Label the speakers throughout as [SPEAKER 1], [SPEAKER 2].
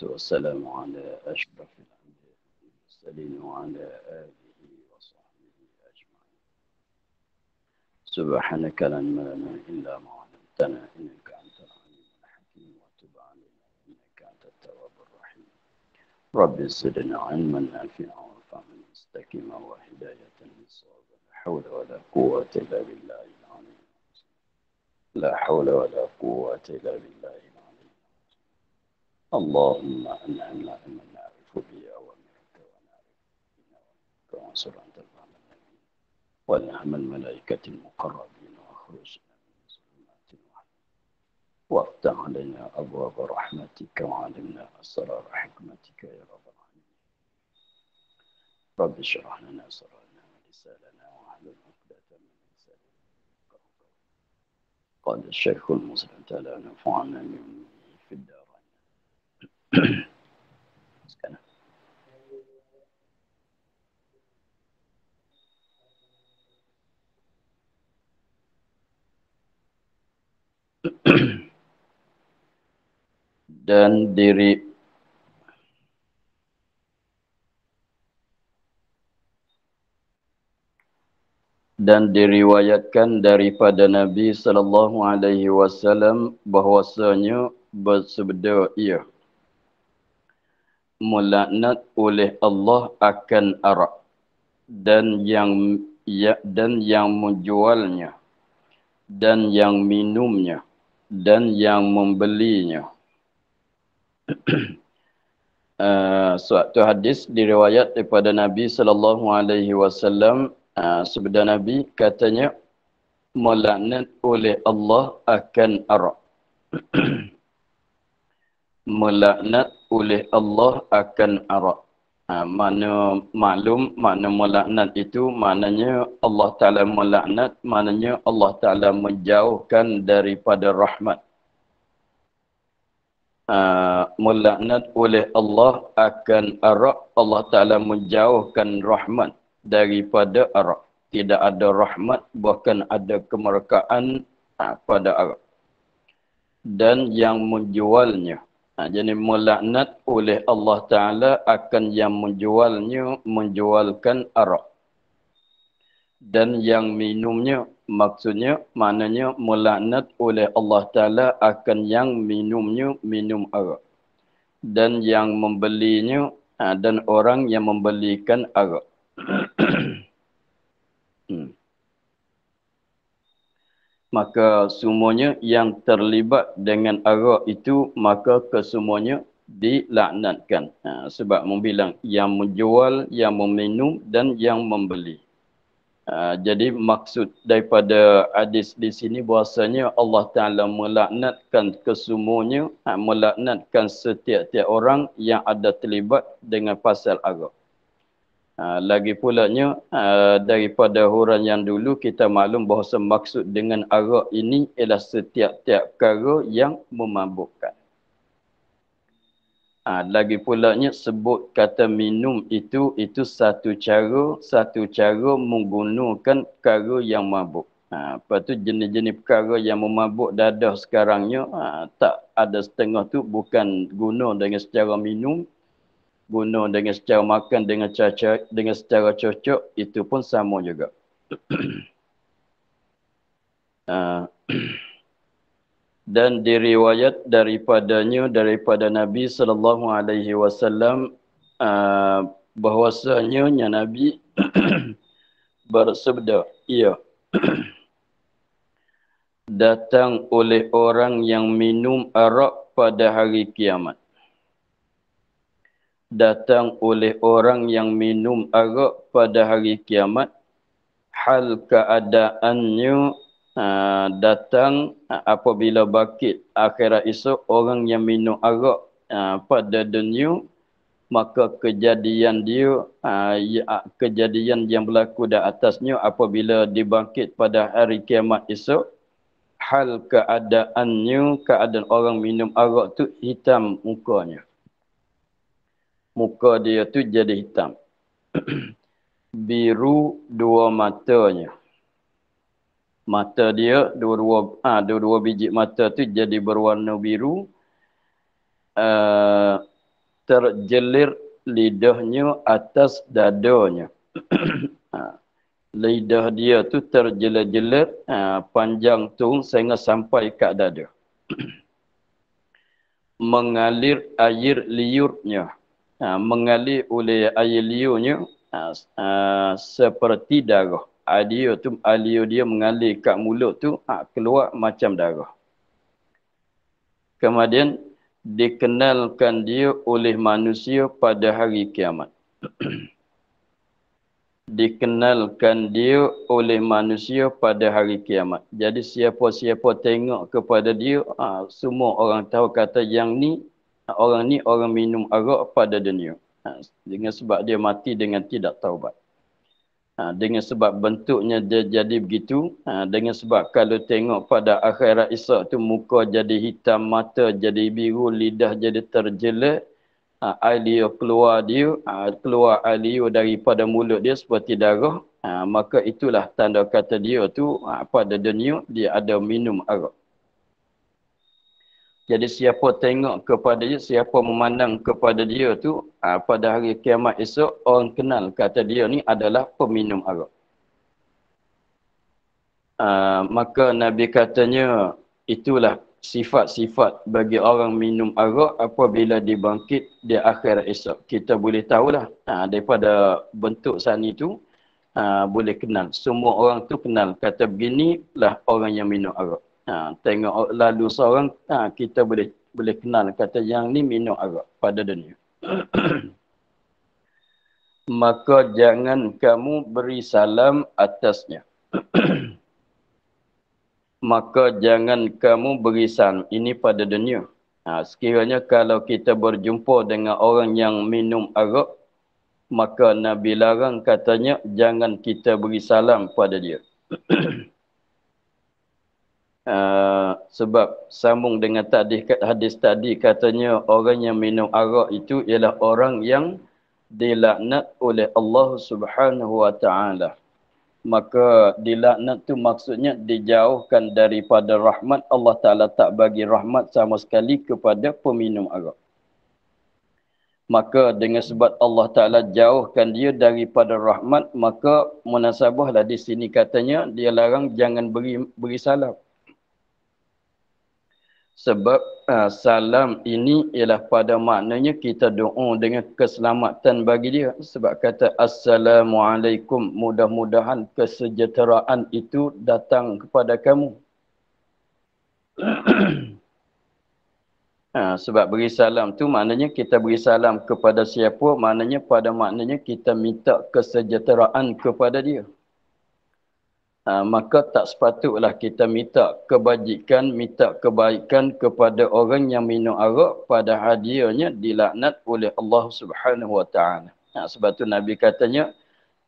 [SPEAKER 1] والسلام على أشرف الأنبياء والمرسلين وعلى آله وصحبه أجمعين. سبحانك لا علم لنا إلا ما علمتنا إنك أنت العليم الحكيم وتب علينا إنك أنت التواب الرحيم. رب زدنا علما نافعا وفهما مستقيما وهداية للصواب. لا حول ولا قوة إلا بالله العلي العظيم. لا حول ولا قوة إلا بالله العلي العظيم. اللهم أنعمنا بما نعرف به أوامرك ونعرف بنوامرك وانصر أنت الفهم النبي ونعم الملائكة المقربين واخرجنا من ظلمات الوهم وافتح علينا أبواب رحمتك وعلمنا أسرار حكمتك يا رب العالمين. رب اشرح لنا صدرنا ولساننا واحلل عقدة من لساننا يفقهوا قولي. قال الشيخ المسلم تعالى نفعنا من في الدارين. Sekarang. Dan diriwayatkan daripada Nabi sallallahu alaihi wasallam bahwasanya bersabda ia melaknat oleh Allah akan arak dan yang menjualnya dan yang minumnya dan yang membelinya. Suatu hadis diriwayat daripada Nabi sallallahu alaihi wasallam, sabda Nabi katanya melaknat oleh Allah akan arak. Melaknat oleh Allah akan arak. Mana maklum makna melaknat itu maknanya Allah Ta'ala melaknat, maknanya Allah Ta'ala menjauhkan daripada rahmat. Melaknat oleh Allah akan arak, Allah Ta'ala menjauhkan rahmat daripada arak. Tidak ada rahmat, bahkan ada kemurkaan pada arak. Dan yang menjualnya. Jadi melaknat oleh Allah Ta'ala akan yang menjualnya, menjualkan arak. Dan yang minumnya, maksudnya, maknanya melaknat oleh Allah Ta'ala akan yang minumnya, minum arak. Dan yang membelinya, dan orang yang membelikan arak. Maka semuanya yang terlibat dengan arak itu, maka kesemuanya dilaknatkan. Sebab membilang yang menjual, yang meminum dan yang membeli. Jadi maksud daripada hadis di sini bahasanya Allah Ta'ala melaknatkan kesemuanya, melaknatkan setiap-tiap orang yang ada terlibat dengan pasal arak. Lagi pulanya daripada huraian yang dulu kita maklum bahawa maksud dengan arak ini ialah setiap-tiap perkara yang memabukkan. Lagi pulanya sebut kata minum itu satu cara menggunakan perkara yang mabuk. Lepas tu jenis-jenis perkara yang memabuk dadah sekarangnya tak ada setengah tu bukan guna dengan secara minum, guna dengan secara makan dengan secara cocok, itu pun sama juga. Dan diriwayat daripada Nabi sallallahu alaihi wasallam bahwasanya Nabi bersabda, ia datang oleh orang yang minum arak pada hari kiamat. Datang oleh orang yang minum arak pada hari kiamat, hal keadaannya datang apabila bangkit akhirat esok orang yang minum arak pada dunia, maka kejadian dia, kejadian yang berlaku di atasnya apabila dibangkit pada hari kiamat esok, hal keadaannya, keadaan orang minum arak tu hitam mukanya. Muka dia tu jadi hitam. Biru dua matanya. Mata dia, dua-dua biji mata tu jadi berwarna biru. terjelir lidahnya atas dadanya. Lidah dia tu terjelir-jelir panjang tu sehingga sampai kat dada. Mengalir air liurnya. Mengalir oleh air liurnya seperti darah. Liur dia mengalir kat mulut tu keluar macam darah. Kemudian dikenalkan dia oleh manusia pada hari kiamat. Dikenalkan dia oleh manusia pada hari kiamat. Jadi siapa-siapa tengok kepada dia, semua orang tahu kata yang ni, orang minum arak pada dunia. Dengan sebab dia mati dengan tidak taubat. Dengan sebab bentuknya dia jadi begitu, dengan sebab kalau tengok pada akhirat esok tu muka jadi hitam, mata jadi biru, lidah jadi terjelat, air keluar air liur daripada mulut dia seperti darah, maka itulah tanda kata dia tu pada dunia dia ada minum arak. Jadi siapa tengok kepada dia, siapa memandang kepada dia tu pada hari kiamat esok, orang kenal kata dia ni adalah peminum arak. Maka Nabi katanya itulah sifat-sifat bagi orang minum arak apabila dibangkit di akhirat esok. Kita boleh tahulah daripada bentuk sana itu boleh kenal. Semua orang tu kenal. Kata beginilah orang yang minum arak. Tengok lalu seorang kita boleh kenal kata yang ni minum arak pada dunia. Maka jangan kamu beri salam atasnya. Maka jangan kamu beri salam. Ini pada dunia. Sekiranya kalau kita berjumpa dengan orang yang minum arak, maka Nabi larang katanya jangan kita beri salam pada dia. Sebab sambung dengan hadis tadi katanya orang yang minum arak itu ialah orang yang dilaknat oleh Allah Subhanahu wa taala. Maka dilaknat tu maksudnya dijauhkan daripada rahmat. Allah Ta'ala tak bagi rahmat sama sekali kepada peminum arak. Maka dengan sebab Allah Ta'ala jauhkan dia daripada rahmat, maka munasabahlah di sini katanya dia larang jangan beri salam. Sebab salam ini ialah pada maknanya kita doa dengan keselamatan bagi dia. Sebab kata Assalamualaikum, mudah-mudahan kesejahteraan itu datang kepada kamu. Sebab beri salam tu maknanya kita beri salam kepada siapa, maknanya kita minta kesejahteraan kepada dia. Maka tak sepatutlah kita minta kebajikan, minta kebaikan kepada orang yang minum arak pada hadiahnya dilaknat oleh Allah Subhanahu wa taala. Sebab tu Nabi katanya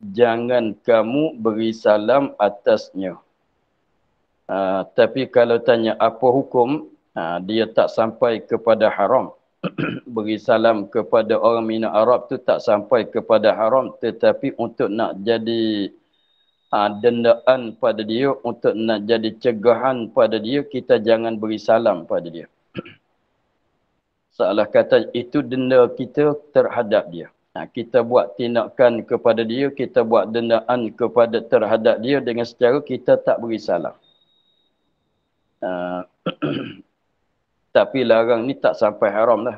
[SPEAKER 1] jangan kamu beri salam atasnya. Tapi kalau tanya apa hukum, dia tak sampai kepada haram. Beri salam kepada orang minum arak tu tak sampai kepada haram, tetapi untuk nak jadi dendaan pada dia, untuk nak jadi cegahan pada dia, kita jangan beri salam pada dia. Seolah kata itu denda kita terhadap dia. Kita buat tindakan kepada dia, kita buat dendaan terhadap dia dengan secara kita tak beri salam. Tapi larang ni tak sampai haram lah.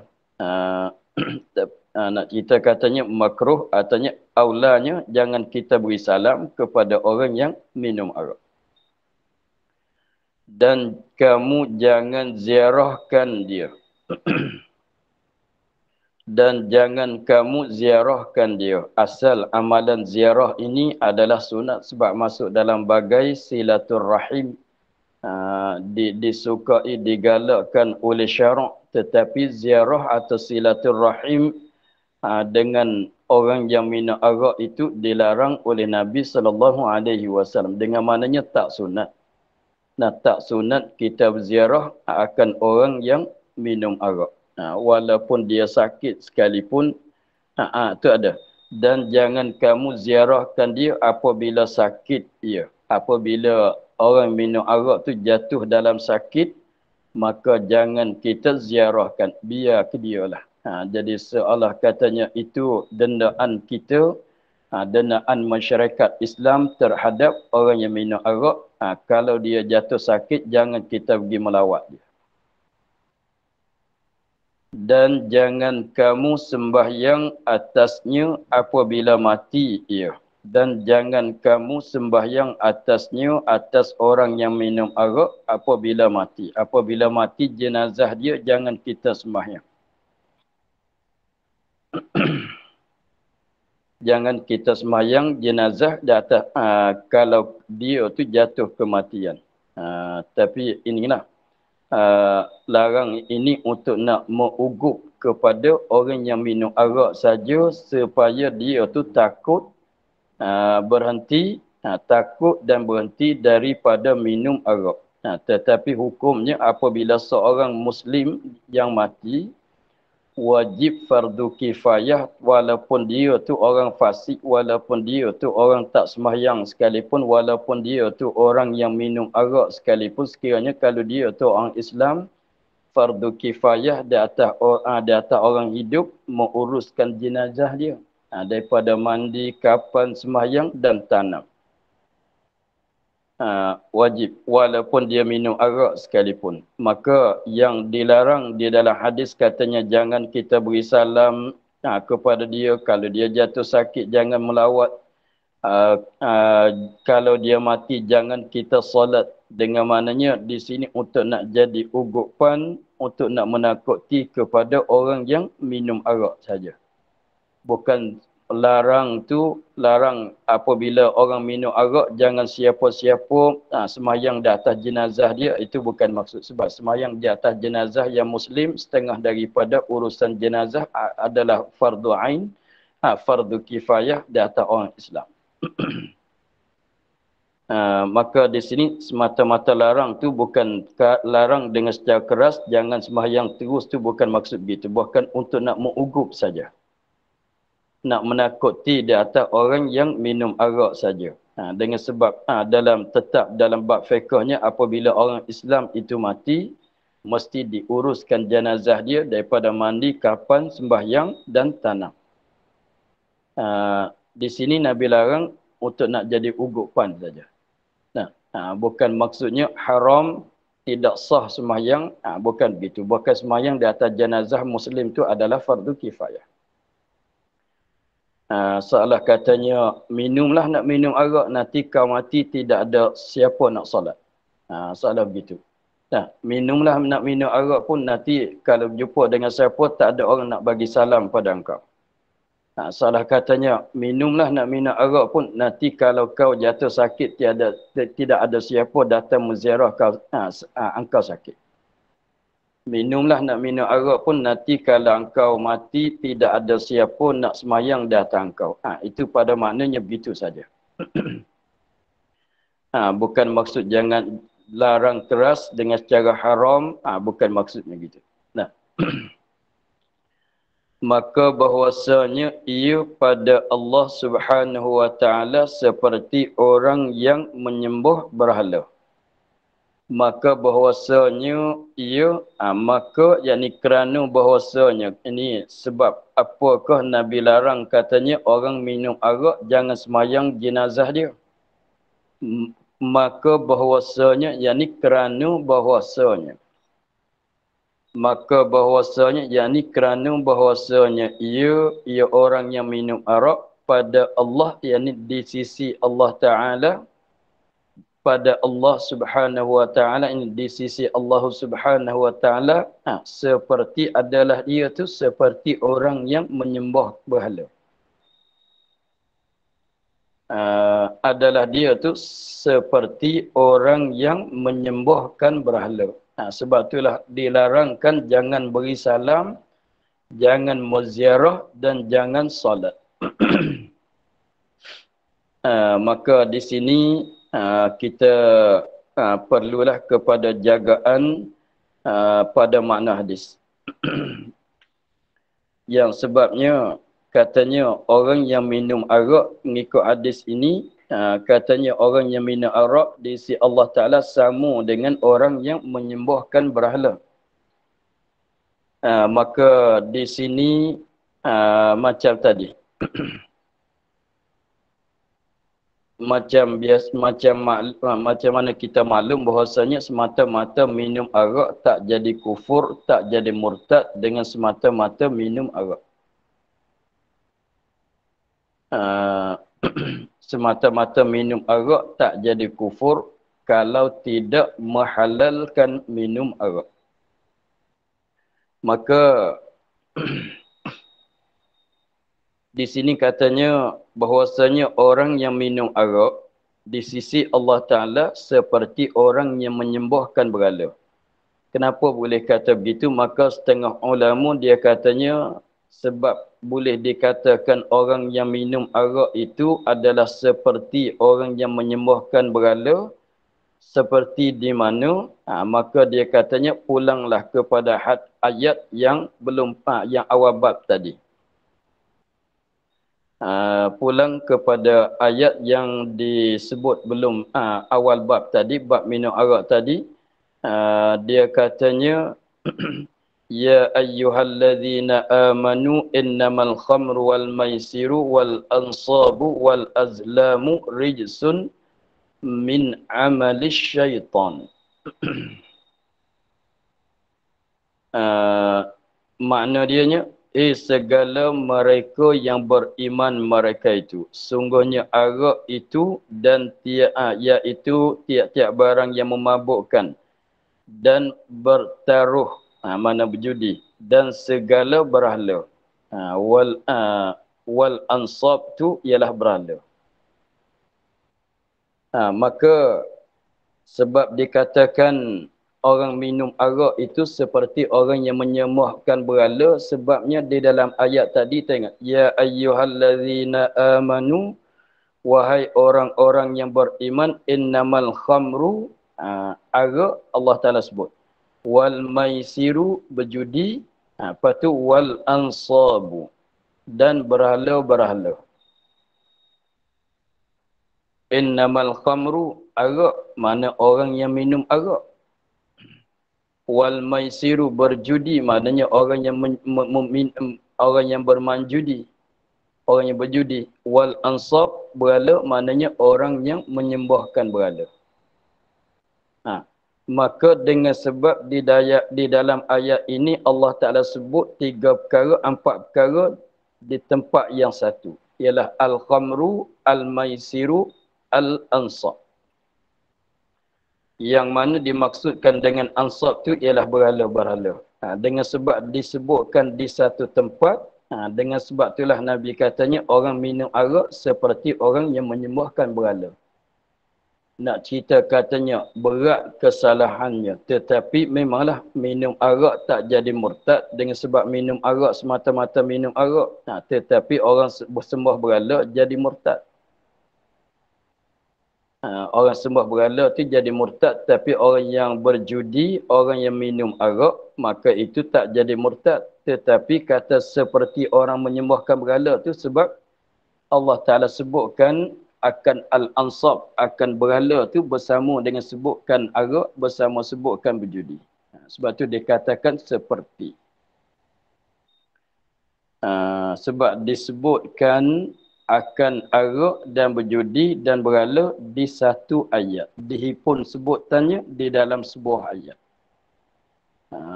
[SPEAKER 1] Nak kita katanya makruh, artinya aulanya jangan kita beri salam kepada orang yang minum arak. Dan kamu jangan ziarahkan dia. Dan jangan kamu ziarahkan dia. Asal amalan ziarah ini adalah sunat sebab masuk dalam bagai silaturrahim. Disukai, digalakkan oleh syarak. Tetapi ziarah atau silaturrahim dengan orang yang minum arak itu dilarang oleh Nabi SAW. Dengan maknanya tak sunat. Tak sunat kita berziarah akan orang yang minum arak. Walaupun dia sakit sekalipun, itu ada. Dan jangan kamu ziarahkan dia apabila sakit dia. Apabila orang minum arak tu jatuh dalam sakit, maka jangan kita ziarahkan. Biar ke dia lah. Jadi seolah katanya itu dendaan kita, dendaan masyarakat Islam terhadap orang yang minum arak. Kalau dia jatuh sakit, jangan kita pergi melawat dia. Dan jangan kamu sembahyang atasnya apabila mati ia. Dan jangan kamu sembahyang atasnya atas orang yang minum arak apabila mati. Apabila mati jenazah dia, jangan kita sembahyang. Jangan kita sembahyang jenazah di atas, kalau dia tu jatuh kematian. Tapi inilah larang ini untuk nak mengugup kepada orang yang minum arak saja supaya dia tu takut berhenti, takut dan berhenti daripada minum arak. Tetapi hukumnya apabila seorang Muslim yang mati, wajib fardu kifayah walaupun dia tu orang fasik, walaupun dia tu orang tak sembahyang sekalipun, walaupun dia tu orang yang minum arak sekalipun, sekiranya kalau dia tu orang Islam, fardu kifayah di atas orang hidup menguruskan jenazah dia, daripada mandi, kapan, sembahyang dan tanam. Wajib walaupun dia minum arak sekalipun. Maka yang dilarang di dalam hadis katanya jangan kita beri salam kepada dia. Kalau dia jatuh sakit jangan melawat. Kalau dia mati jangan kita solat. Dengan maknanya di sini untuk nak jadi ugupan, untuk nak menakuti kepada orang yang minum arak saja. Bukan larang tu, larang apabila orang minum arak jangan siapa-siapa sembahyang di atas jenazah dia, itu bukan maksud. Sebab sembahyang di atas jenazah yang Muslim, setengah daripada urusan jenazah adalah fardu ain, fardu kifayah di atas orang Islam. Maka di sini semata-mata larang tu bukan larang dengan secara keras, jangan sembahyang terus tu bukan maksud begitu. Bukan untuk nak mengugup saja, nak menakuti di atas orang yang minum arak saja. Dengan sebab tetap dalam bab fiqhnya apabila orang Islam itu mati, mesti diuruskan jenazah dia daripada mandi, kapan, sembahyang dan tanam. Di sini Nabi larang untuk nak jadi ugupan saja. Bukan maksudnya haram, tidak sah sembahyang, bukan begitu. Bukan sembahyang di atas jenazah Muslim itu adalah fardu kifayah. Seolah katanya minumlah, nak minum arak, nanti kau mati tidak ada siapa nak solat. Seolah begitu. Minumlah, nak minum arak pun nanti kalau jumpa dengan siapa tak ada orang nak bagi salam pada engkau. Seolah katanya minumlah, nak minum arak pun nanti kalau kau jatuh sakit tidak ada siapa datang menziarah kau, engkau sakit. Minumlah, nak minum arak pun nanti kalau engkau mati tidak ada siapa nak semayang di atas engkau. Itu pada maknanya begitu saja. Bukan maksud jangan larang keras dengan secara haram, bukan maksudnya gitu. Maka bahwasanya ia pada Allah Subhanahu wa taala seperti orang yang menyembah berhala. Maka bahwasanya ia maka yakni kerana bahwasanya ini sebab apakah Nabi larang katanya orang minum arak jangan semayang jenazah dia. Maka bahwasanya yakni kerana bahwasanya yakni kerana bahwasanya ia orang yang minum arak pada Allah, yakni di sisi Allah Taala, pada Allah Subhanahu wa taala, ini di sisi Allah Subhanahu wa taala, seperti adalah dia tu seperti orang yang menyembah berhala. Adalah dia tu seperti orang yang menyembahkan berhala. Sebab itulah dilarangkan jangan beri salam, jangan muziarah dan jangan solat. Maka di sini kita perlulah kepada jagaan pada makna hadis. Yang sebabnya katanya orang yang minum arak, mengikut hadis ini, katanya orang yang minum arak di sisi Allah Ta'ala sama dengan orang yang menyembahkan berhala. Maka di sini macam tadi. macam mana kita maklum bahwasanya semata-mata minum arak tak jadi kufur, tak jadi murtad dengan semata-mata minum arak. Semata-mata minum arak tak jadi kufur kalau tidak menghalalkan minum arak. Maka di sini katanya bahwasanya orang yang minum arak di sisi Allah Ta'ala seperti orang yang menyembahkan berhala. Kenapa boleh kata begitu? Maka setengah ulama dia katanya sebab boleh dikatakan orang yang minum arak itu adalah seperti orang yang menyembahkan berhala. Seperti di mana, maka dia katanya pulanglah kepada ayat yang belum yang awal bab tadi. Pulang kepada ayat yang disebut belum awal bab tadi, bab minum arak tadi. Dia katanya ya ayyuhalladzina amanu innamal khamru wal maisiru wal ansabu wal azlamu rijsun min amalis syaitan. Makna dianya, segala mereka yang beriman mereka itu, sungguhnya arak itu dan iaitu tiap-tiap barang yang memabukkan dan bertaruh, mana berjudi, dan segala berhala. Wal ansab tu ialah berhala. Maka sebab dikatakan orang minum arak itu seperti orang yang menyembahkan berhala, sebabnya di dalam ayat tadi tengok, ya ayyuhallazina amanu, wahai orang-orang yang beriman, innamal khamru, arak Allah Ta'ala sebut, wal maisiru berjudi, lepas tu wal ansabu dan berhala-berhala. Innamal khamru, arak, mana orang yang minum arak. Wal maisiru, berjudi, maknanya orang yang orang yang bermanjudi, orang yang berjudi. Wal ansab, berhala, maknanya orang yang menyembahkan berhala. Maka dengan sebab di dalam ayat ini Allah Ta'ala sebut 3 perkara, 4 perkara di tempat yang satu, ialah al-khamru, al-maisiru, al-ansab. Yang mana dimaksudkan dengan ansab tu ialah berhala-berhala. Dengan sebab disebutkan di satu tempat, dengan sebab itulah Nabi katanya orang minum arak seperti orang yang menyembahkan berhala. Nak cerita katanya berat kesalahannya, tetapi memanglah minum arak tak jadi murtad dengan sebab minum arak semata-mata minum arak. Tetapi orang bersembah berhala jadi murtad. Orang sembah berhala tu jadi murtad, tapi orang yang berjudi, orang yang minum arak, maka itu tak jadi murtad. Tetapi kata seperti orang menyembahkan berhala tu sebab Allah Ta'ala sebutkan akan al-ansab, akan berhala tu bersama dengan sebutkan arak, bersama sebutkan berjudi. Sebab tu dikatakan seperti. Sebab disebutkan akan arak dan berjudi dan berhala di satu ayat. Dihipun sebutannya di dalam sebuah ayat.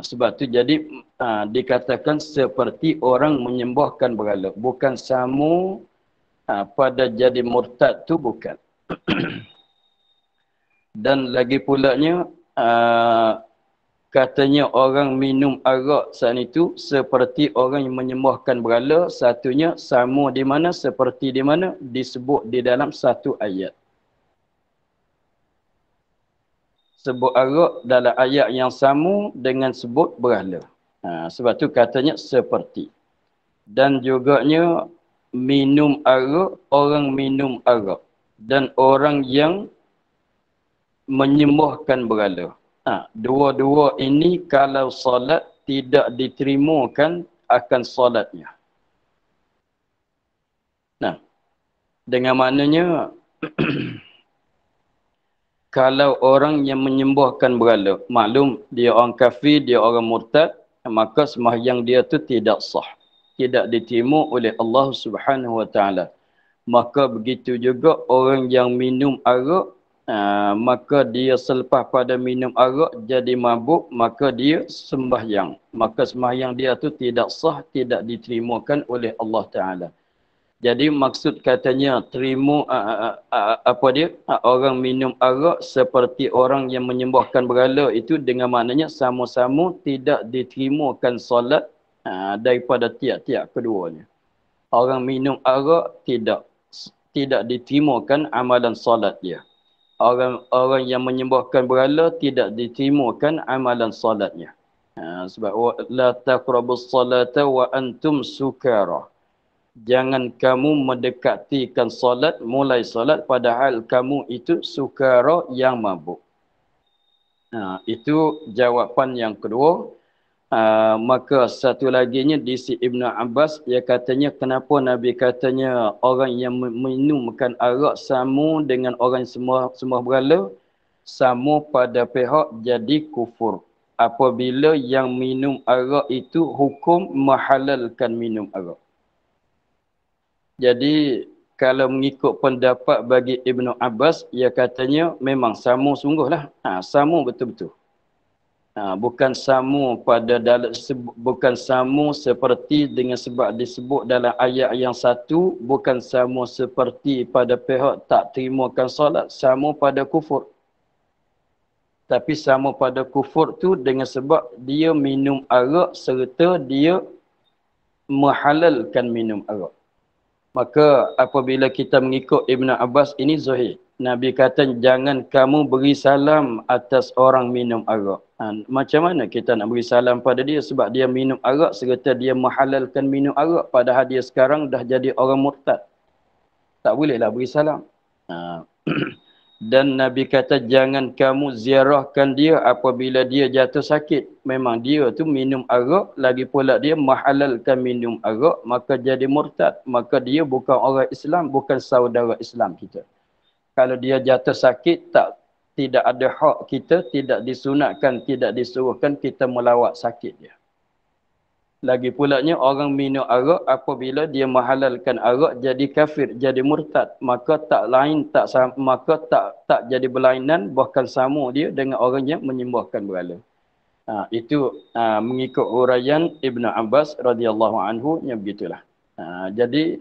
[SPEAKER 1] Sebab tu jadi dikatakan seperti orang menyembahkan berhala. Bukan sama pada jadi murtad tu, bukan. Dan lagi pulanya katanya orang minum arak saat itu seperti orang yang menyembahkan berhala, satunya sama di mana, seperti di mana, disebut di dalam satu ayat. Sebut arak dalam ayat yang sama dengan sebut berhala. Sebab tu katanya seperti. Dan juganya minum arak, orang minum arak dan orang yang menyembahkan berhala. Dua-dua ini kalau solat tidak diterimakan akan solatnya. Dengan maknanya kalau orang yang menyembahkan berhala, maklum dia orang kafir, dia orang murtad, maka sembahyang dia tu tidak sah, tidak diterima oleh Allah Subhanahu Wa Taala. Maka begitu juga orang yang minum arak, maka dia selepas pada minum arak jadi mabuk, maka dia sembahyang. Maka sembahyang dia tu tidak sah, tidak diterimakan oleh Allah Ta'ala. Jadi maksud katanya terima apa dia, orang minum arak seperti orang yang menyembahkan berhala, itu dengan maknanya sama-sama tidak diterimakan solat daripada tiap-tiap keduanya. Orang minum arak tidak diterimakan amalan solat dia. Orang yang menyembahkan berhala tidak diterimakan amalan solatnya. Sebab la taqrabus salata wa antum sukara. Jangan kamu mendekatikan solat, mulai solat padahal kamu itu sukara yang mabuk. Itu jawapan yang kedua. Maka satu laginya di si Ibnu Abbas, dia katanya kenapa Nabi katanya orang yang minumkan arak sama dengan orang semua berhala, sama pada pihak jadi kufur. Apabila yang minum arak itu hukum menghalalkan minum arak. Jadi kalau mengikut pendapat bagi Ibnu Abbas, ia katanya memang sama sungguhlah. Sama betul-betul. Bukan sama bukan sama seperti dengan sebab disebut dalam ayat yang satu, bukan sama seperti pada pihak tak terimakan solat, sama pada kufur. Tapi sama pada kufur tu dengan sebab dia minum arak serta dia menghalalkan minum arak. Maka apabila kita mengikut Ibn Abbas ini zahir. Nabi kata jangan kamu beri salam atas orang minum arak. Macam mana kita nak beri salam pada dia sebab dia minum arak serta dia menghalalkan minum arak padahal dia sekarang dah jadi orang murtad. Tak bolehlah beri salam. Dan Nabi kata jangan kamu ziarahkan dia apabila dia jatuh sakit. Memang dia tu minum arak, lagi pula dia menghalalkan minum arak, maka jadi murtad. Maka dia bukan orang Islam, bukan saudara Islam kita. Kalau dia jatuh sakit, tidak ada hak kita, tidak disunatkan, tidak disuruhkan kita melawat sakit dia. Lagi pulanya orang minum arak apabila dia menghalalkan arak jadi kafir, jadi murtad, maka tak jadi berlainan, bahkan sama dia dengan orang yang menyembahkan berhala. Itu mengikut huraian Ibn Abbas radhiyallahu anhu yang begitulah. Jadi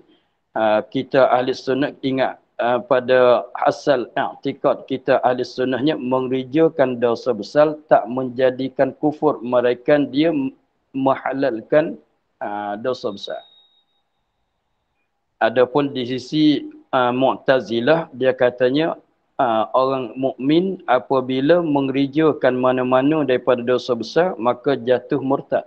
[SPEAKER 1] kita ahli sunnah ingat pada asal i'tikad kita ahli sunnahnya mengerjakan dosa besar tak menjadikan kufur, mereka dia menghalalkan dosa besar. Adapun di sisi Mu'tazilah, dia katanya orang mukmin apabila mengerjakan mana-mana daripada dosa besar maka jatuh murtad.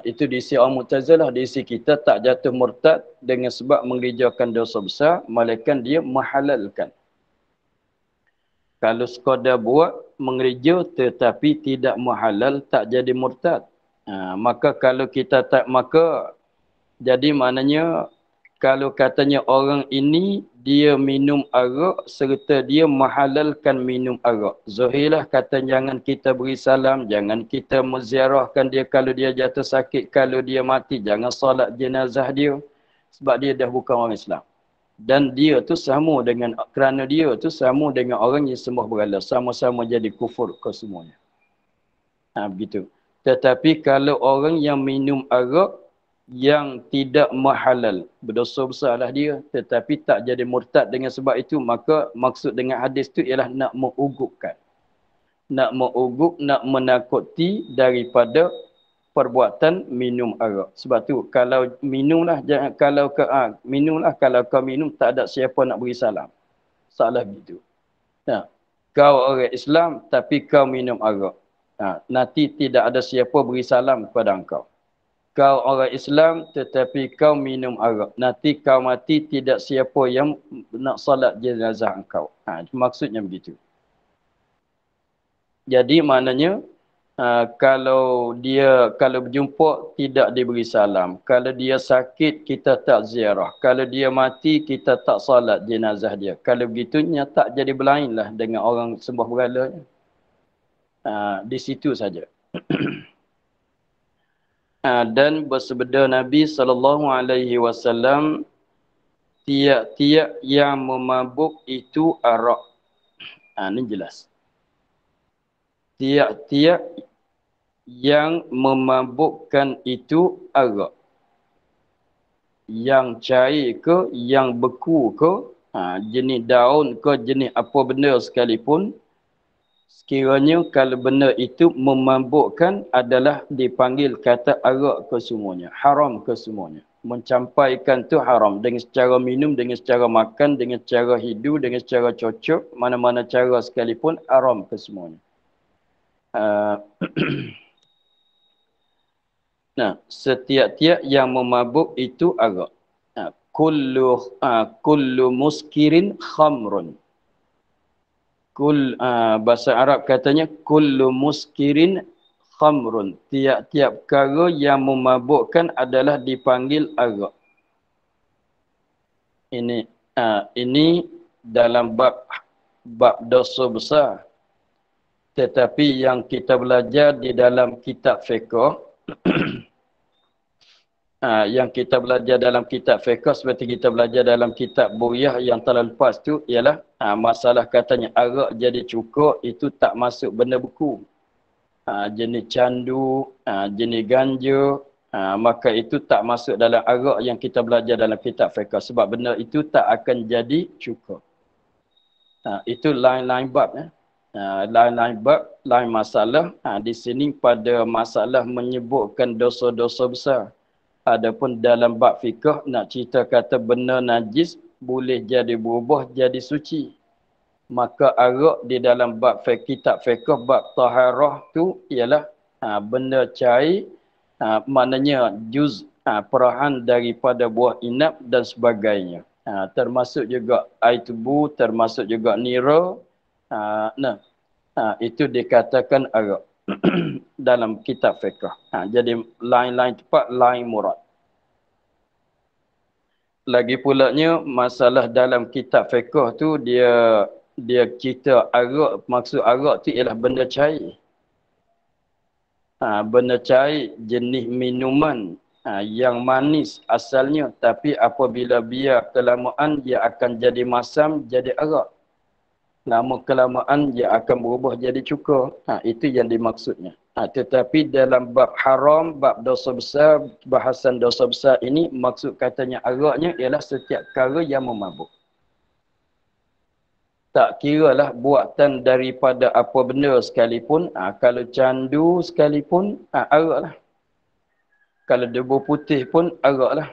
[SPEAKER 1] Itu di sisi orang Mu'tazilah. Di sisi kita tak jatuh murtad dengan sebab mengerjakan dosa besar, melainkan dia menghalalkan. Kalau sekadar buat mengerja tetapi tidak muhalal, tak jadi murtad. Maka kalau kita tak, maka jadi maknanya kalau katanya orang ini dia minum arak serta dia menghalalkan minum arak. Zahirlah kata jangan kita beri salam, jangan kita menziarahkan dia kalau dia jatuh sakit, kalau dia mati jangan solat jenazah dia sebab dia dah bukan orang Islam. Dan dia tu sama dengan, kerana dia tu sama dengan orang yang sembah berhala, sama-sama jadi kufur kesemuanya. Begitu. Tetapi kalau orang yang minum arak yang tidak mahalal, berdosa besarlah dia, tetapi tak jadi murtad dengan sebab itu, maka maksud dengan hadis tu ialah nak mengugupkan, nak mengugup, nak menakuti daripada perbuatan minum arak. Sebab tu kalau minumlah, minumlah, kalau kau minum tak ada siapa nak beri salam. Salah gitu. Kau orang Islam tapi kau minum arak. Nanti tidak ada siapa beri salam kepada engkau. Kau orang Islam tetapi kau minum arak. Nanti kau mati tidak siapa yang nak salat jenazah engkau. Maksudnya begitu. Jadi maknanya kalau berjumpa tidak diberi salam, kalau dia sakit kita tak ziarah, kalau dia mati kita tak salat jenazah dia. Kalau begitunya tak jadi berlainlah dengan orang sembah berhala. Di situ saja. Dan bersabda Nabi SAW, tiap-tiap yang memabuk itu arak. Ini jelas. Tiap-tiap yang memabukkan itu arak. Yang cair ke, yang beku ke, jenis daun ke, jenis apa benda sekalipun, sekiranya kalau benda itu memabukkan adalah dipanggil kata arak kesemuanya. Haram kesemuanya. Mencampaikan tu haram. Dengan secara minum, dengan secara makan, dengan secara hidup, dengan secara cocok. Mana-mana cara sekalipun haram kesemuanya. Nah, setiap-tiap yang memabuk itu arak. Kullu muskirin khamrun. Bahasa Arab katanya kullu muskirin khamrun. Tiap-tiap perkara yang memabukkan adalah dipanggil arak. Ini dalam bab dosa besar. Tetapi yang kita belajar di dalam kitab fiqh, yang kita belajar dalam kitab fiqh seperti kita belajar dalam kitab Buriyah yang telah lepas tu ialah masalah katanya arak jadi cukur itu tak masuk benda beku. Jenis candu, jenis ganja, maka itu tak masuk dalam arak yang kita belajar dalam kitab fiqh sebab benda itu tak akan jadi cukur. Itu lain-lain bab. Lain-lain bab, lain masalah. Di sini pada masalah menyebutkan dosa-dosa besar. Adapun dalam bab fikah nak cerita kata benda najis boleh jadi berubah jadi suci. Maka arak di dalam bab kitab fiqh bab taharah tu ialah benda cair, maknanya juz perahan daripada buah inap dan sebagainya. Termasuk juga air tebu, termasuk juga nira. Itu dikatakan arak dalam kitab fiqh. Jadi lain-lain tempat, lain murad. Lagi pulanya masalah dalam kitab fiqh tu dia cerita arak, maksud arak tu ialah benda cair. Benda cair jenis minuman yang manis asalnya tapi apabila biar kelamaan dia akan jadi masam, jadi arak. Lama kelamaan dia akan berubah jadi cukur. Itu yang dimaksudnya. Tetapi dalam bab haram, bab dosa besar, bahasan dosa besar ini, maksud katanya araknya ialah setiap perkara yang memabuk. Tak kiralah buatan daripada apa benda sekalipun, kalau candu sekalipun, arak lah. Kalau debu putih pun, arak lah.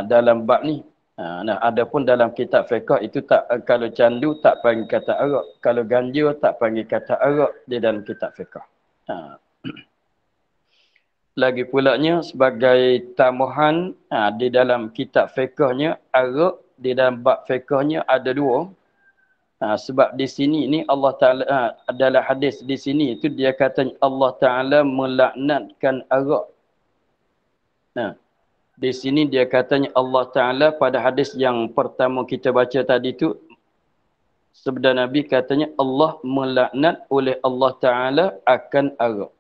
[SPEAKER 1] Dalam bab ni. Adapun dalam kitab fiqh itu tak, kalau candu tak panggil kata arak, kalau ganja tak panggil kata arak di dalam kitab fiqh. Lagi pulanya sebagai tambahan di dalam kitab fiqhnya arak di dalam bab fiqhnya ada dua. Sebab di sini ni Allah Taala adalah hadis di sini itu dia kata Allah Taala melaknatkan arak. Di sini dia katanya Allah Ta'ala pada hadis yang pertama kita baca tadi tu, sabda Nabi katanya Allah melaknat oleh Allah Ta'ala akan arak.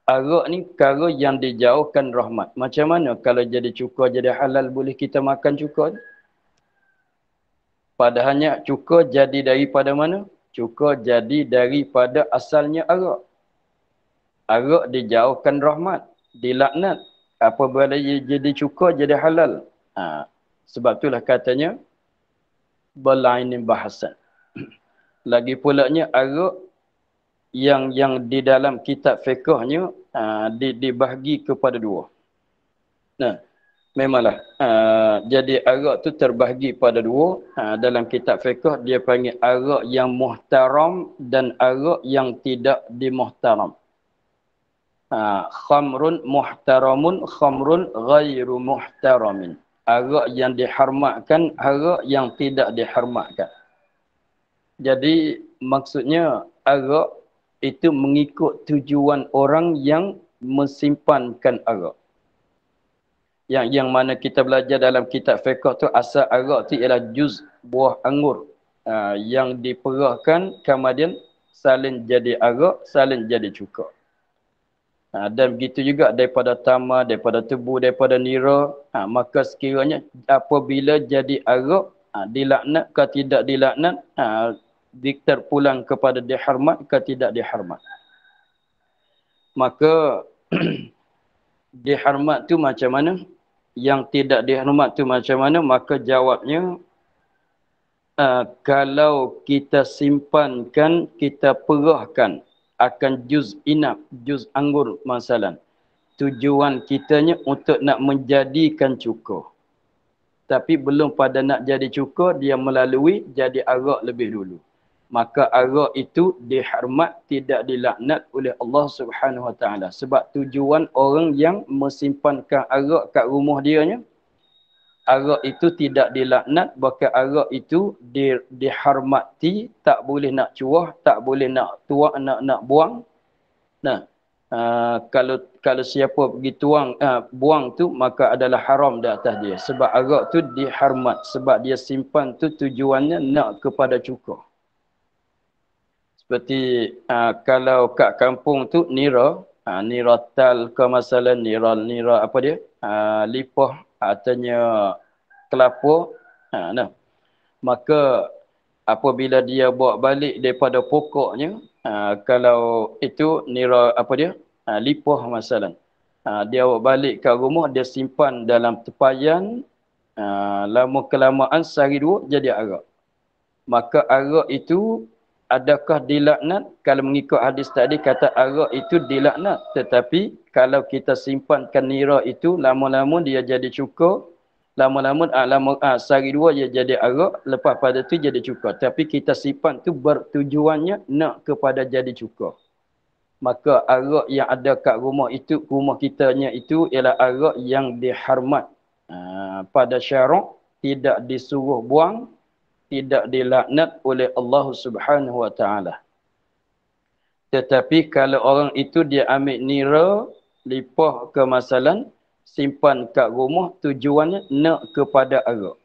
[SPEAKER 1] Arak ni perkara yang dijauhkan rahmat. Macam mana kalau jadi cukur jadi halal boleh kita makan cukur? Padahalnya cukur jadi daripada mana? Cukur jadi daripada asalnya arak. Arak dijauhkan rahmat, dilaknat. Apabila dia jadi cukur, jadi halal. Sebab itulah katanya, berlain bahasan. Lagi pulanya arak yang di dalam kitab fiqhnya dibahagi kepada dua. Memanglah. Jadi arak tu terbahagi pada dua. Dalam kitab fiqh dia panggil arak yang muhtaram dan arak yang tidak dimuhtaram. Khamrun muhtaramun, khamrun ghairu muhtaramin. Arak yang dihormatkan, arak yang tidak dihormatkan. Jadi maksudnya arak itu mengikut tujuan orang yang mensimpankan arak. Yang mana kita belajar dalam kitab fiqh tu asal arak tu ialah juz buah anggur yang diperahkan kemudian salin jadi arak, salin jadi cukur. Dan begitu juga daripada tamar, daripada tebu, daripada nira. Maka sekiranya apabila jadi arak, dilaknat ke tidak dilaknat, terpulang kepada dihormat ke tidak dihormat. Maka dihormat tu macam mana? Yang tidak dihormat tu macam mana? Maka jawabnya, kalau kita simpankan, kita perahkan akan juz inab, juz anggur masalan. Tujuan kitanya untuk nak menjadikan cukur. Tapi belum pada nak jadi cukur, dia melalui jadi arak lebih dulu. Maka arak itu dihormat, tidak dilaknat oleh Allah Subhanahu Wa Taala. Sebab tujuan orang yang mensimpankan arak kat rumah dianya, arak itu tidak dilaknat, bahkan arak itu dihormati, tak boleh nak cuah, tak boleh nak tuak, nak buang. Nah, kalau siapa pergi buang tu, maka adalah haram di atas dia. Sebab arak tu dihormat, sebab dia simpan tu tujuannya nak kepada cukur. Seperti kalau kat kampung tu nira, nira tal ke masalah nira apa dia? Lipah, artinya kelapa. Nah. Maka apabila dia bawa balik daripada pokoknya, kalau itu nira apa dia? Lipah masalah. Dia bawa balik ke rumah, dia simpan dalam tepayan, lama kelamaan sehari dua jadi arak. Maka arak itu adakah dilaknat? Kalau mengikut hadis tadi kata arak itu dilaknat. Tetapi kalau kita simpankan nira itu, lama-lama dia jadi cukur. Lama-lama sehari dua dia jadi arak. Lepas pada tu jadi cukur. Tapi kita simpan tu bertujuannya nak kepada jadi cukur. Maka arak yang ada kat rumah itu, rumah kitanya itu ialah arak yang dihormat pada syarak, tidak disuruh buang, tidak dilaknat oleh Allah Subhanahu Wa Taala. Tetapi kalau orang itu dia ambil nira, lipah ke masalan, simpan kat rumah, tujuannya nak kepada arak.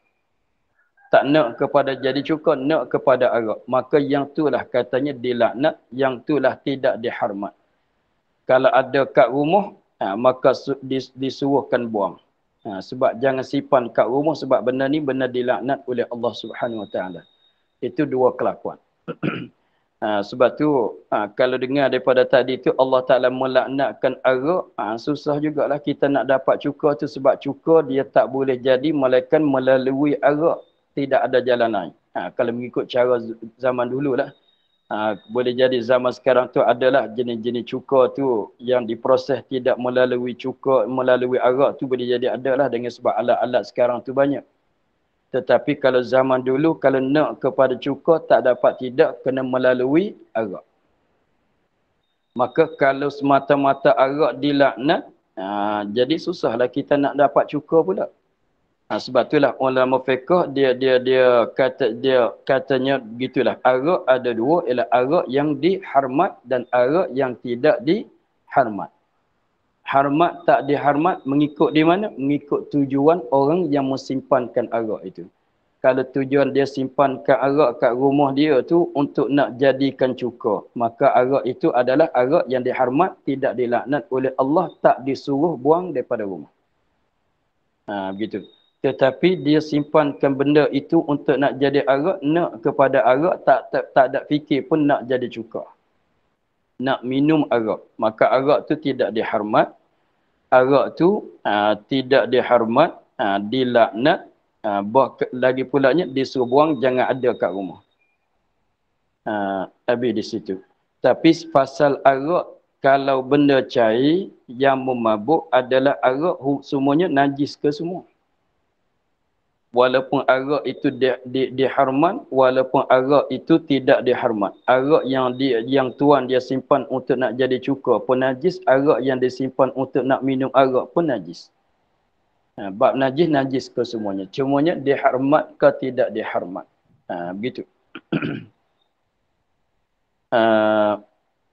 [SPEAKER 1] Tak nak kepada jadi cukur, nak kepada arak. Maka yang itulah katanya dilaknat, yang itulah tidak dihormat. Kalau ada kat rumah, maka disuruhkan buang. Sebab jangan simpan kat rumah, sebab benda ni benda dilaknat oleh Allah Subhanahu Wa Taala. Itu dua kelakuan. Sebab tu kalau dengar daripada tadi tu Allah Taala melaknatkan arak, susah jugalah kita nak dapat cukur tu, sebab cukur dia tak boleh jadi melainkan melalui arak, tidak ada jalan lain. Kalau mengikut cara zaman dululah. Boleh jadi zaman sekarang tu adalah jenis-jenis cukur tu yang diproses tidak melalui cukur, melalui arak tu boleh jadi adalah dengan sebab alat-alat sekarang tu banyak. Tetapi kalau zaman dulu, kalau nak kepada cukur tak dapat tidak, kena melalui arak. Maka kalau semata-mata arak dilaknat, jadi susahlah kita nak dapat cukur pula. Sebab itulah ulama fiqh dia katanya begitulah. Arak ada dua, ialah arak yang dihormat dan arak yang tidak dihormat. Hormat tak dihormat mengikut di mana? Mengikut tujuan orang yang mensimpankan arak itu. Kalau tujuan dia simpankan arak kat rumah dia tu untuk nak jadikan cukur, maka arak itu adalah arak yang dihormat, tidak dilaknat oleh Allah, tak disuruh buang daripada rumah. Begitu. Tetapi dia simpankan benda itu untuk nak jadi arak, nak kepada arak, tak ada fikir pun nak jadi cukur. Nak minum arak. Maka arak tu tidak dihormat. Arak tu tidak dihormat, dilaknat, lagi pulanya disuruh buang, jangan ada kat rumah. Habis di situ. Tapi pasal arak, kalau benda cair yang memabuk adalah arak, semuanya najis ke semua. Walaupun arak itu dihormat, walaupun arak itu tidak dihormat. Arak yang tuan dia simpan untuk nak jadi cukur pun najis, arak yang disimpan untuk nak minum arak pun najis. Bab najis ke semuanya. Cumanya dihormat ke tidak dihormat. Begitu.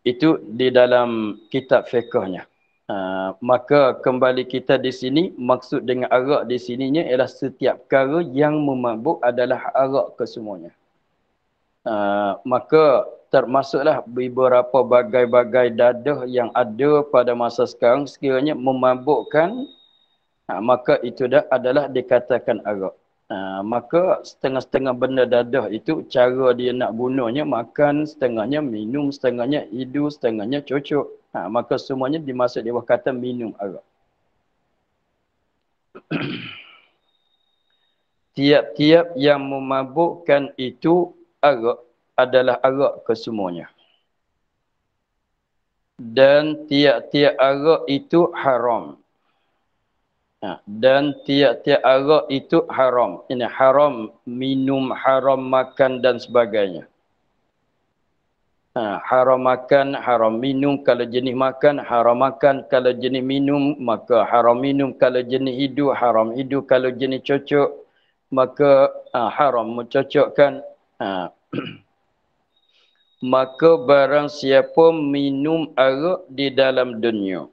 [SPEAKER 1] Itu di dalam kitab fiqhnya. Maka kembali kita di sini, maksud dengan arak di sininya ialah setiap perkara yang memabuk adalah arak kesemuanya. Maka termasuklah beberapa bagai-bagai dadah yang ada pada masa sekarang sekiranya memabukkan, maka itu dah adalah dikatakan arak. Maka setengah-setengah benda dadah itu cara dia nak bunuhnya makan, setengahnya minum, setengahnya hidu, setengahnya cocok. Maka semuanya dimasuk di bawah kata minum arak. Tiap-tiap yang memabukkan itu arak adalah arak kesemuanya. Dan tiap-tiap arak itu haram. Dan tiap-tiap arak itu haram. Ini haram minum, haram makan dan sebagainya. Haram makan, haram minum. Kalau jenis makan, haram makan. Kalau jenis minum, maka haram minum. Kalau jenis hidup, haram hidup. Kalau jenis cocok, maka haram mencocokkan. Maka barang siapa minum arak di dalam dunia.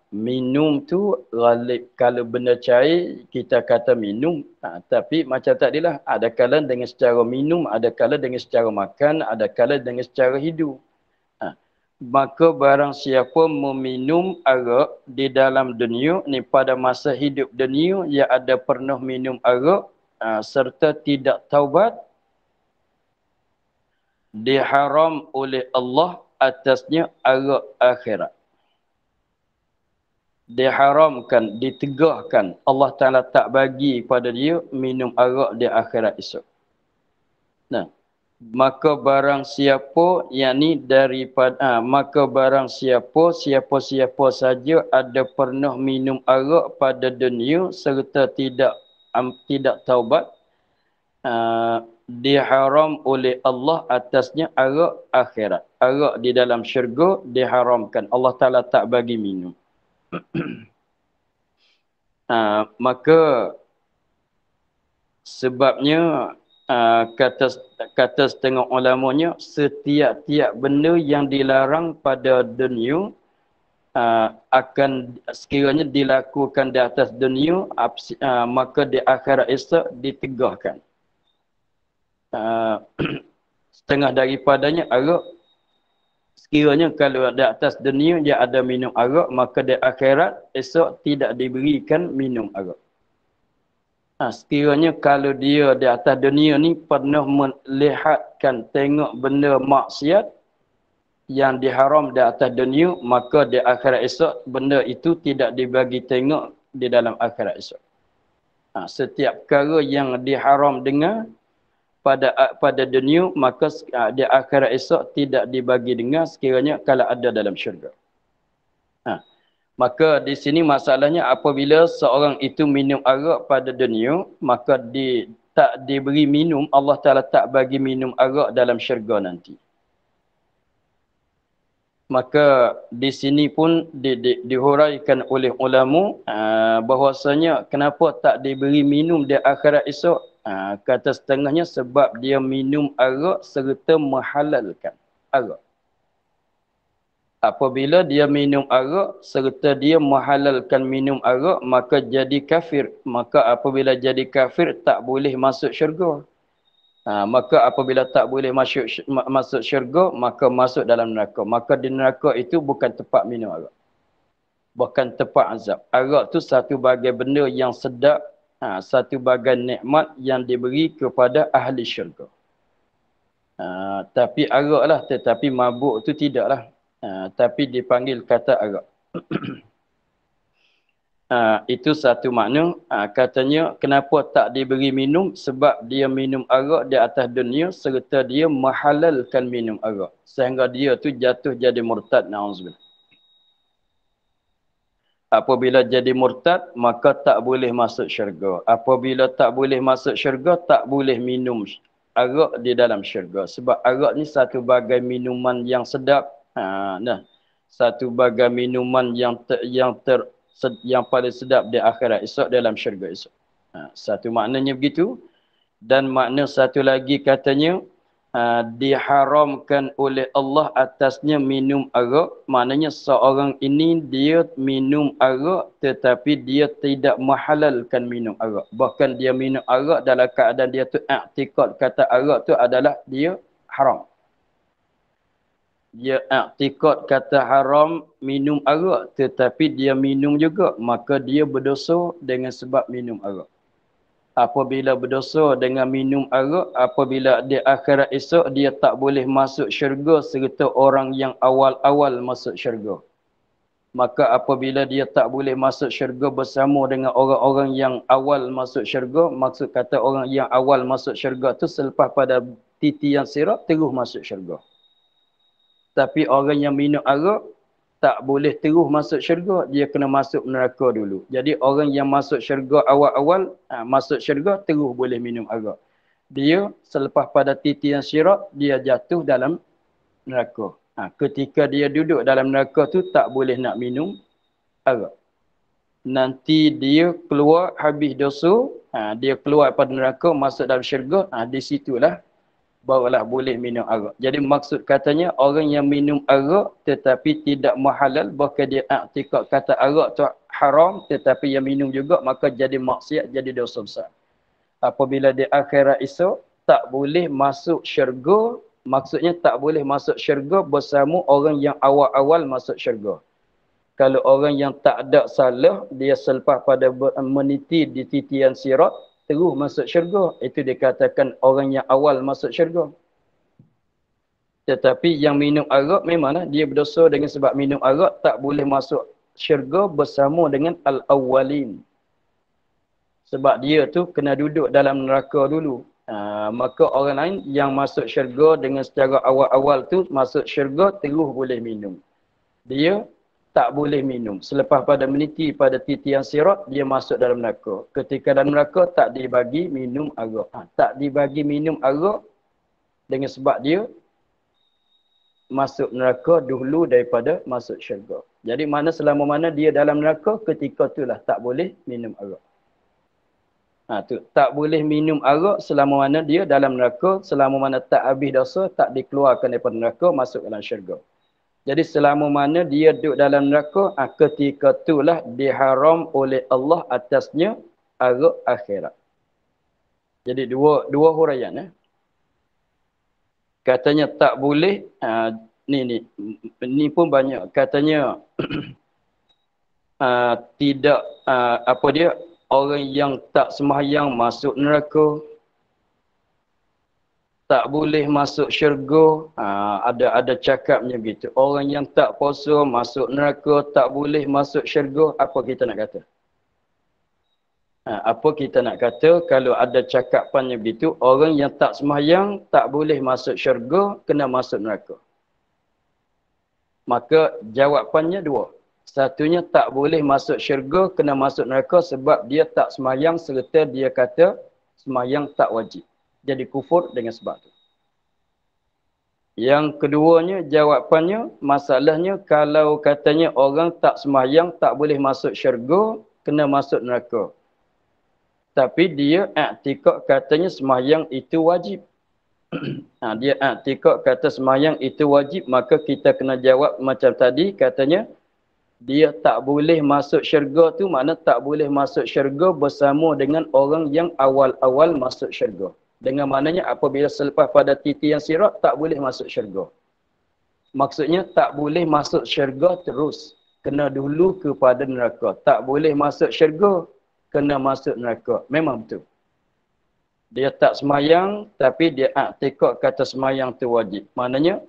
[SPEAKER 1] Minum tu galib, kalau benda cair kita kata minum. Tapi macam tadilah, ada kala dengan secara minum, ada kala dengan secara makan, ada kala dengan secara hidup. Maka barang siapa meminum arak di dalam dunia ni pada masa hidup dunia, ia ada pernah minum arak serta tidak taubat, diharam oleh Allah atasnya arak akhirat. Diharamkan, ditegahkan. Allah Ta'ala tak bagi pada dia minum arak di akhirat esok. Maka barang siapa, yakni daripada, maka barang siapa saja ada pernah minum arak pada dunia serta tidak taubat, diharam oleh Allah atasnya arak akhirat. Arak di dalam syurga diharamkan. Allah Ta'ala tak bagi minum. Maka sebabnya kata setengah ulamanya, setiap-tiap benda yang dilarang pada dunia akan sekiranya dilakukan di atas dunia, maka di akhirat esok ditegahkan. Setengah daripadanya arak, sekiranya kalau di atas dunia dia ada minum arak, maka di akhirat esok tidak diberikan minum arak. Sekiranya kalau dia di atas dunia ni pernah melihatkan, tengok benda maksiat yang diharam di atas dunia, maka di akhirat esok benda itu tidak dibagi tengok di dalam akhirat esok. Setiap perkara yang diharam dengar pada dunia, maka di akhirat esok tidak dibagi dengar sekiranya kalau ada dalam syurga. Maka di sini masalahnya apabila seorang itu minum arak pada dunia, maka tak diberi minum, Allah Ta'ala tak bagi minum arak dalam syurga nanti. Maka di sini pun dihuraikan oleh ulama bahwasanya kenapa tak diberi minum di akhirat esok. Kata setengahnya sebab dia minum arak serta menghalalkan arak. Apabila dia minum arak serta dia menghalalkan minum arak, maka jadi kafir. Maka apabila jadi kafir tak boleh masuk syurga. Maka apabila tak boleh masuk syurga, maka masuk dalam neraka. Maka di neraka itu bukan tempat minum arak. Bukan tempat azab. Arak tu satu bagai benda yang sedap, satu bagai nikmat yang diberi kepada ahli syurga. Tapi arak lah, tetapi mabuk tu tidaklah. Tapi dipanggil kata arak. Itu satu makna. Katanya kenapa tak diberi minum? Sebab dia minum arak di atas dunia serta dia menghalalkan minum arak. Sehingga dia tu jatuh jadi murtad. Na'udzubillah. Apabila jadi murtad, maka tak boleh masuk syurga. Apabila tak boleh masuk syurga, tak boleh minum arak di dalam syurga. Sebab arak ni satu bagai minuman yang sedap. Satu bagai minuman yang paling sedap di akhirat esok, dalam syurga esok. Satu maknanya begitu. Dan makna satu lagi katanya, diharamkan oleh Allah atasnya minum arak. Maknanya seorang ini dia minum arak tetapi dia tidak menghalalkan minum arak. Bahkan dia minum arak dalam keadaan dia tu i'tikad kata arak tu adalah dia haram. Dia i'tikad kata haram minum arak, tetapi dia minum juga, maka dia berdosa dengan sebab minum arak. Apabila berdosa dengan minum arak, apabila di akhirat esok dia tak boleh masuk syurga serta orang yang awal-awal masuk syurga. Maka apabila dia tak boleh masuk syurga bersama dengan orang-orang yang awal masuk syurga, maksud kata orang yang awal masuk syurga tu selepas pada titian sirat terus masuk syurga. Tapi orang yang minum arak tak boleh terus masuk syurga, dia kena masuk neraka dulu. Jadi orang yang masuk syurga awal-awal, masuk syurga terus boleh minum arak. Dia selepas pada titian sirat, dia jatuh dalam neraka. Ketika dia duduk dalam neraka tu tak boleh nak minum arak. Nanti dia keluar habis dosa, dia keluar pada neraka masuk dalam syurga, di situlah barulah boleh minum arak. Jadi maksud katanya orang yang minum arak tetapi tidak muhalal, bahkan dia i'tikad kata arak tu haram tetapi yang minum juga, maka jadi maksiat, jadi dosa besar. Apabila di akhirat esok tak boleh masuk syurga, maksudnya tak boleh masuk syurga bersama orang yang awal-awal masuk syurga. Kalau orang yang tak ada salah, dia selepas pada meniti di titian sirat, terus masuk syurga. Itu dikatakan orang yang awal masuk syurga. Tetapi yang minum arak memanglah dia berdosa dengan sebab minum arak, tak boleh masuk syurga bersama dengan al-awwalin. Sebab dia tu kena duduk dalam neraka dulu. Maka orang lain yang masuk syurga dengan secara awal-awal tu, masuk syurga terus boleh minum. Dia tak boleh minum. Selepas pada meniti pada titian sirat, dia masuk dalam neraka. Ketika dalam neraka, tak dibagi minum arak. Tak dibagi minum arak dengan sebab dia masuk neraka dulu daripada masuk syurga. Jadi mana selama mana dia dalam neraka, ketika itulah tak boleh minum arak. Tak boleh minum arak selama mana dia dalam neraka, selama mana tak habis dosa, tak dikeluarkan daripada neraka, masuk dalam syurga. Jadi selama mana dia duduk dalam neraka, ketika itulah diharam oleh Allah atasnya arak akhirat. Jadi dua huraian. Katanya tak boleh, ni pun banyak. Katanya tidak, orang yang tak sembahyang masuk neraka, tak boleh masuk syurga, ada cakapnya gitu. Orang yang tak puasa masuk neraka, tak boleh masuk syurga. Apa kita nak kata? Apa kita nak kata kalau ada cakapannya begitu, orang yang tak sembahyang tak boleh masuk syurga, kena masuk neraka. Maka jawapannya dua. Satunya tak boleh masuk syurga, kena masuk neraka sebab dia tak sembahyang serta dia kata sembahyang tak wajib. Jadi kufur dengan sebab itu. Yang keduanya, jawapannya, masalahnya kalau katanya orang tak sembahyang tak boleh masuk syurga, kena masuk neraka. Tapi dia i'tikad katanya sembahyang itu wajib. Dia i'tikad kata sembahyang itu wajib, maka kita kena jawab macam tadi, katanya dia tak boleh masuk syurga tu makna tak boleh masuk syurga bersama dengan orang yang awal-awal masuk syurga. Dengan maknanya apabila selepas pada titian sirat tak boleh masuk syurga. Maksudnya tak boleh masuk syurga terus. Kena dulu kepada neraka. Tak boleh masuk syurga, kena masuk neraka. Memang betul. Dia tak semayang tapi dia i'tikad kata semayang tu wajib. Maknanya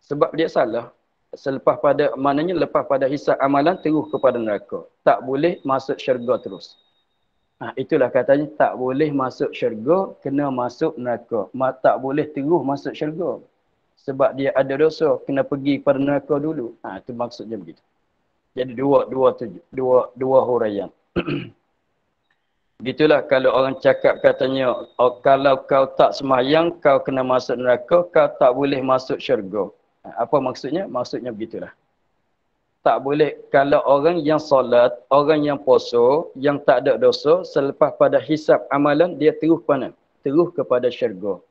[SPEAKER 1] sebab dia salah. Selepas pada, maknanya lepas pada hisab amalan terus kepada neraka. Tak boleh masuk syurga terus. Itulah katanya tak boleh masuk syurga, kena masuk neraka. Tak boleh terus masuk syurga. Sebab dia ada dosa, kena pergi pada neraka dulu. Itu maksudnya begitu. Jadi dua huraian. Begitulah kalau orang cakap katanya, kalau kau tak sembahyang, kau kena masuk neraka, kau tak boleh masuk syurga. Apa maksudnya? Maksudnya begitulah. Tak boleh, kalau orang yang solat, orang yang puasa, yang tak ada dosa, selepas pada hisab amalan, dia terus mana? Terus kepada syurga.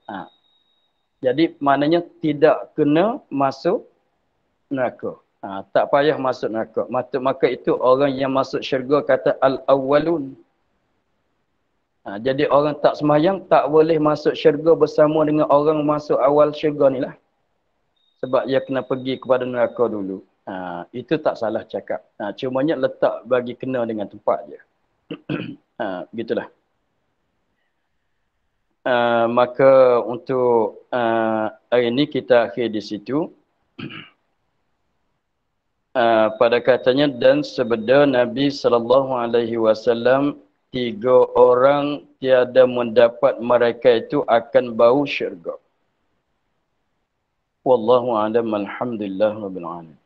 [SPEAKER 1] Jadi maknanya tidak kena masuk neraka. Tak payah masuk neraka. Maka itu orang yang masuk syurga kata al-awwalun. Jadi orang tak sembahyang tak boleh masuk syurga bersama dengan orang masuk awal syurga ni lah. Sebab dia kena pergi kepada neraka dulu. Itu tak salah cakap. Cumanya letak bagi kena dengan tempat je. Begitulah. Maka untuk hari ini kita akhir di situ. Pada katanya, dan sabda Nabi SAW, 3 orang tiada mendapat mereka itu akan bau syurga. Wallahu a'lam, alhamdulillah rabbil alamin.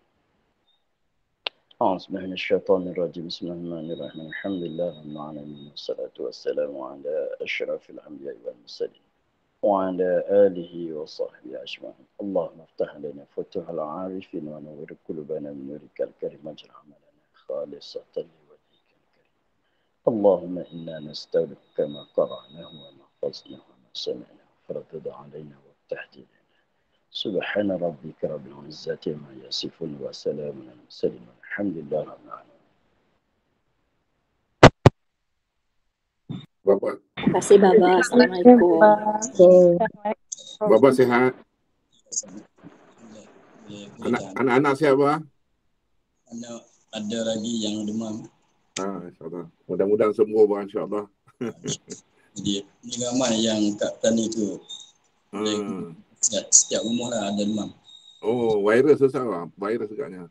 [SPEAKER 1] Bismillahirrahmanirrahim. Bismillahirrahmanirrahim. Alhamdulillah rabbil alamin. Wassalatu wassalamu ala asyrafil anbiya'i wal mursalin wa ala alihi wa sahbihi ajma'in. Allahumma iftah lana futuhal arifin wa nawwir qulubana min nurikal karim waj'al amalana khalisatan liwajhikal karim. Allahumma inna nasta'uduka ma qara'nahu wa ma hafaznahu wa ma sami'nahu faradid alaina wa tahdid. Subhana rabbika rabbil izzati amma yasifun wa salamun alal mursalin walhamdulillahi rabbil alamin.
[SPEAKER 2] Bapa.
[SPEAKER 3] Terima kasih Baba. Assalamualaikum.
[SPEAKER 2] Bapa sihat. Anak-anak sihat Bapa?
[SPEAKER 4] Anak ada lagi yang demam.
[SPEAKER 2] InsyaAllah. Mudah-mudahan sembuh Bapa, insyaAllah.
[SPEAKER 4] Jadi ni ramai yang kat tani tu. Setiap rumah lah ada demam.
[SPEAKER 2] Oh, virus susah Bapa. Virus agaknya.